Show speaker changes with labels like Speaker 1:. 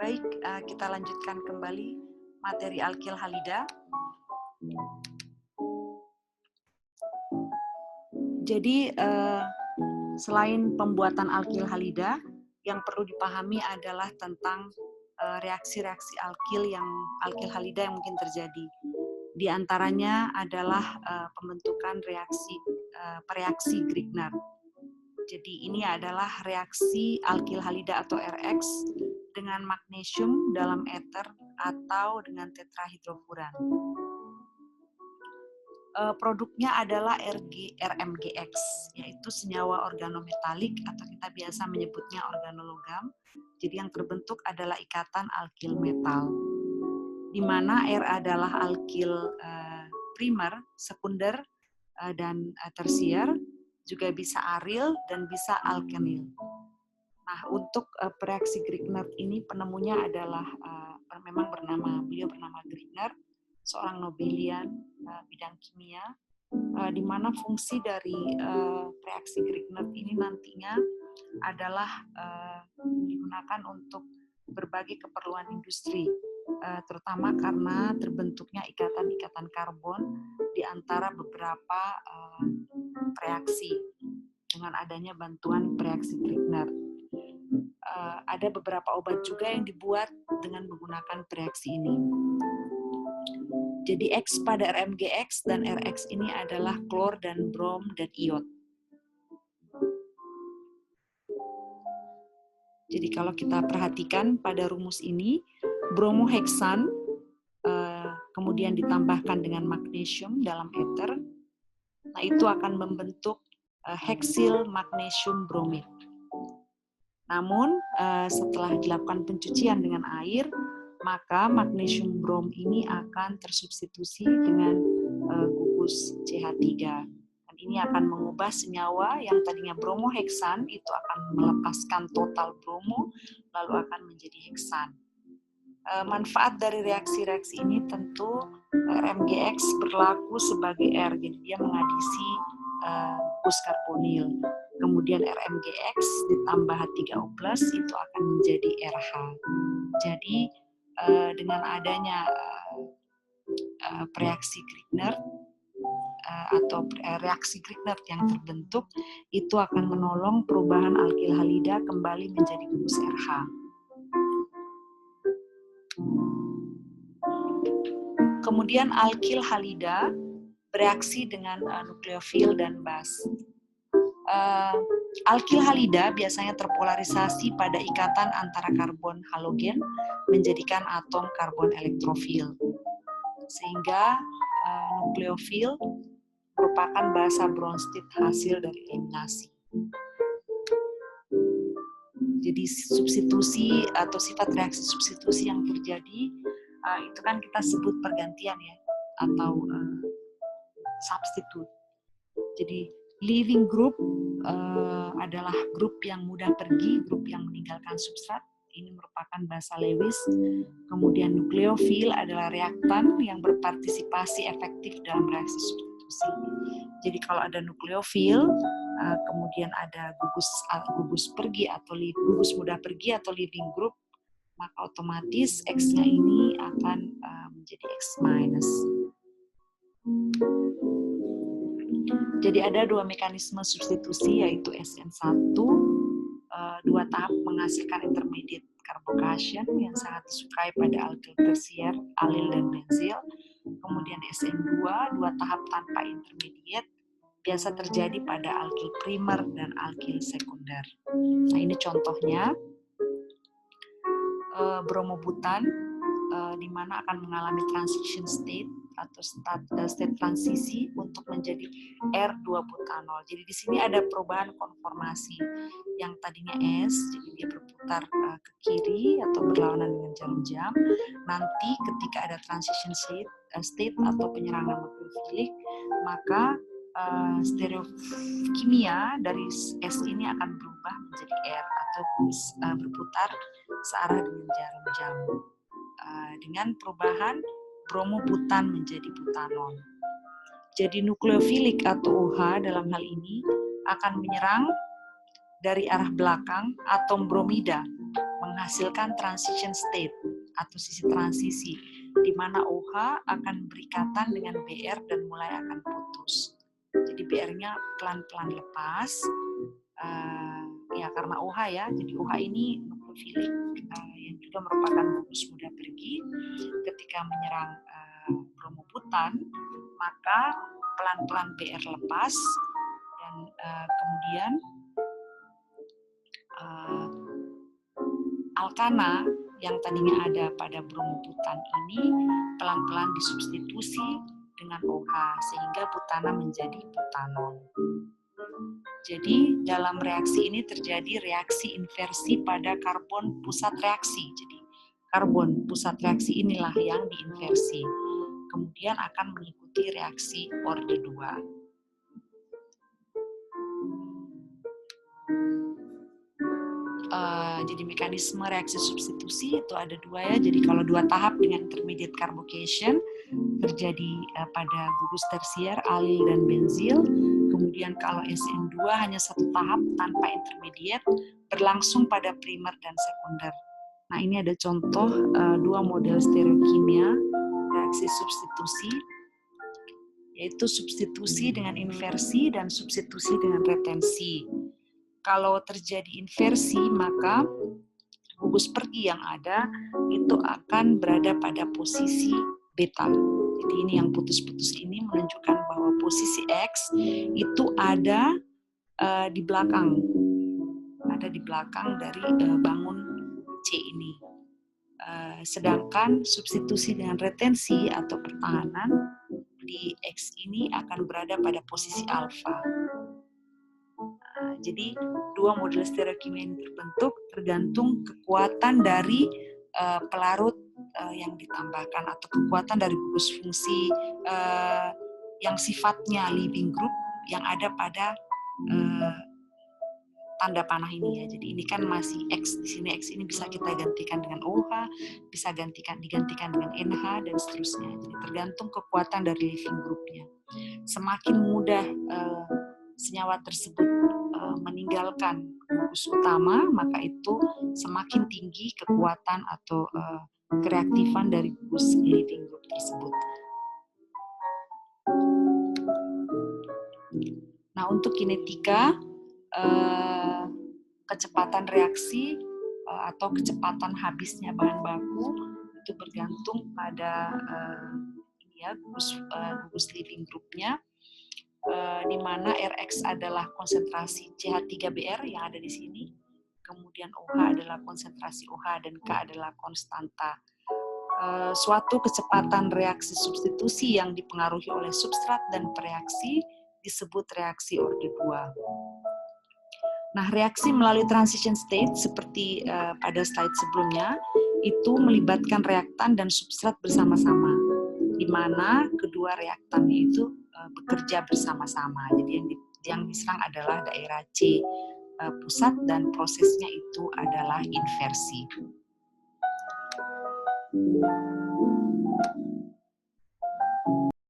Speaker 1: Baik, kita lanjutkan kembali materi alkil halida. Jadi, selain pembuatan alkil halida, yang perlu dipahami adalah tentang reaksi-reaksi alkil halida yang mungkin terjadi. Di antaranya adalah pembentukan reaksi Grignard. Jadi ini adalah reaksi alkil halida atau RX dengan magnesium dalam ether atau dengan tetrahidrofuran. Produknya adalah RMGX, yaitu senyawa organometalik atau kita biasa menyebutnya organologam. Jadi yang terbentuk adalah ikatan alkil metal, di mana R adalah alkil primer, sekunder, dan tersier, juga bisa aril dan bisa alkenil. Nah, untuk reaksi Grignard ini penemunya adalah beliau bernama Grignard, seorang Nobelian bidang kimia, di mana fungsi dari reaksi Grignard ini nantinya adalah digunakan untuk berbagai keperluan industri, terutama karena terbentuknya ikatan-ikatan karbon di antara beberapa reaksi dengan adanya bantuan reaksi Grignard. Ada beberapa obat juga yang dibuat dengan menggunakan reaksi ini. Jadi X pada RMGX dan RX ini adalah klor dan brom dan iod. Jadi kalau kita perhatikan pada rumus ini, bromoheksan kemudian ditambahkan dengan magnesium dalam ether, nah itu akan membentuk heksil magnesium bromid. Namun setelah dilakukan pencucian dengan air, maka magnesium brom ini akan tersubstitusi dengan gugus CH3. Dan ini akan mengubah senyawa yang tadinya bromoheksan itu akan melepaskan total bromo, lalu akan menjadi heksan. Manfaat dari reaksi-reaksi ini tentu RMGX berlaku sebagai R, jadi dia mengadisi gugus karbonil. Kemudian RMGX ditambah H3O+ itu akan menjadi RH. Jadi dengan adanya reaksi Grignard atau reaksi Grignard yang terbentuk, itu akan menolong perubahan alkil halida kembali menjadi gugus RH. Kemudian alkil halida bereaksi dengan nukleofil dan bas. Alkil halida biasanya terpolarisasi pada ikatan antara karbon halogen menjadikan atom karbon elektrofil, sehingga nukleofil merupakan basa Bronsted hasil dari eliminasi. Jadi substitusi atau sifat reaksi substitusi yang terjadi itu kan kita sebut pergantian ya, atau substitute. Jadi leaving group adalah grup yang mudah pergi, grup yang meninggalkan substrat. Ini merupakan bahasa Lewis. Kemudian nukleofil adalah reaktan yang berpartisipasi efektif dalam reaksi substitusi. Jadi kalau ada nukleofil, kemudian ada gugus pergi atau gugus mudah pergi atau leaving group, maka otomatis X-nya ini akan menjadi X-. Jadi ada dua mekanisme substitusi, yaitu SN1, dua tahap menghasilkan intermediate carbocation yang sangat disukai pada alkil tersier, alil dan benzil. Kemudian SN2, dua tahap tanpa intermediate, biasa terjadi pada alkil primer dan alkil sekunder. Nah ini contohnya, bromobutan, di mana akan mengalami transition state atau state transisi untuk menjadi R2-butanol. Jadi di sini ada perubahan konformasi yang tadinya S, jadi dia berputar ke kiri atau berlawanan dengan jarum jam. Nanti ketika ada transition state atau penyerangan nukleofilik, maka stereokimia dari S ini akan berubah menjadi R atau berputar searah dengan jarum jam. Dengan perubahan bromobutan menjadi butanol. Jadi nukleofilik atau OH dalam hal ini akan menyerang dari arah belakang atom bromida menghasilkan transition state atau sisi transisi, di mana OH akan berikatan dengan BR dan mulai akan putus. Jadi BR-nya pelan-pelan lepas, ya karena OH ya. Jadi OH ini nukleofilik yang juga merupakan gugus mudah pergi. Ketika menyerang bromobutan, maka pelan-pelan BR lepas dan kemudian alkana yang tadinya ada pada bromobutan ini pelan-pelan disubstitusi dengan OH sehingga butana menjadi butanol. Jadi dalam reaksi ini terjadi reaksi inversi pada karbon pusat reaksi. Jadi karbon pusat reaksi inilah yang diinversi. Kemudian akan mengikuti reaksi orde 2. Jadi mekanisme reaksi substitusi itu ada 2 ya. Jadi kalau 2 tahap dengan intermediate carbocation terjadi pada gugus tersier alil dan benzil. Kemudian kalau SN2 hanya 1 tahap tanpa intermediate berlangsung pada primer dan sekunder. Nah ini ada contoh 2 model stereokimia reaksi substitusi, yaitu substitusi dengan inversi dan substitusi dengan retensi. Kalau terjadi inversi, maka gugus pergi yang ada itu akan berada pada posisi beta. Jadi ini yang putus-putus ini menunjukkan bahwa posisi X itu ada di belakang, dari bangun C ini. Sedangkan substitusi dengan retensi atau pertahanan di X ini akan berada pada posisi alfa. Jadi 2 model stereokimia ini terbentuk tergantung kekuatan dari pelarut yang ditambahkan atau kekuatan dari gugus fungsi yang sifatnya living group yang ada pada tanda panah ini ya. Jadi ini kan masih X, di sini X ini bisa kita gantikan dengan OH, bisa digantikan dengan NH dan seterusnya. Jadi tergantung kekuatan dari living groupnya. Semakin mudah senyawa tersebut meninggalkan gugus utama, maka itu semakin tinggi kekuatan atau kereaktifan dari gugus living group tersebut. Nah, untuk kinetika, kecepatan reaksi atau kecepatan habisnya bahan baku itu bergantung pada gugus living groupnya, di mana Rx adalah konsentrasi CH3Br yang ada di sini, kemudian OH adalah konsentrasi OH dan K adalah konstanta. Suatu kecepatan reaksi substitusi yang dipengaruhi oleh substrat dan pereaksi disebut reaksi orde 2. Nah, reaksi melalui transition state seperti pada slide sebelumnya itu melibatkan reaktan dan substrat bersama-sama, di mana kedua reaktannya itu bekerja bersama-sama. Jadi yang diserang adalah daerah C pusat dan prosesnya itu adalah inversi.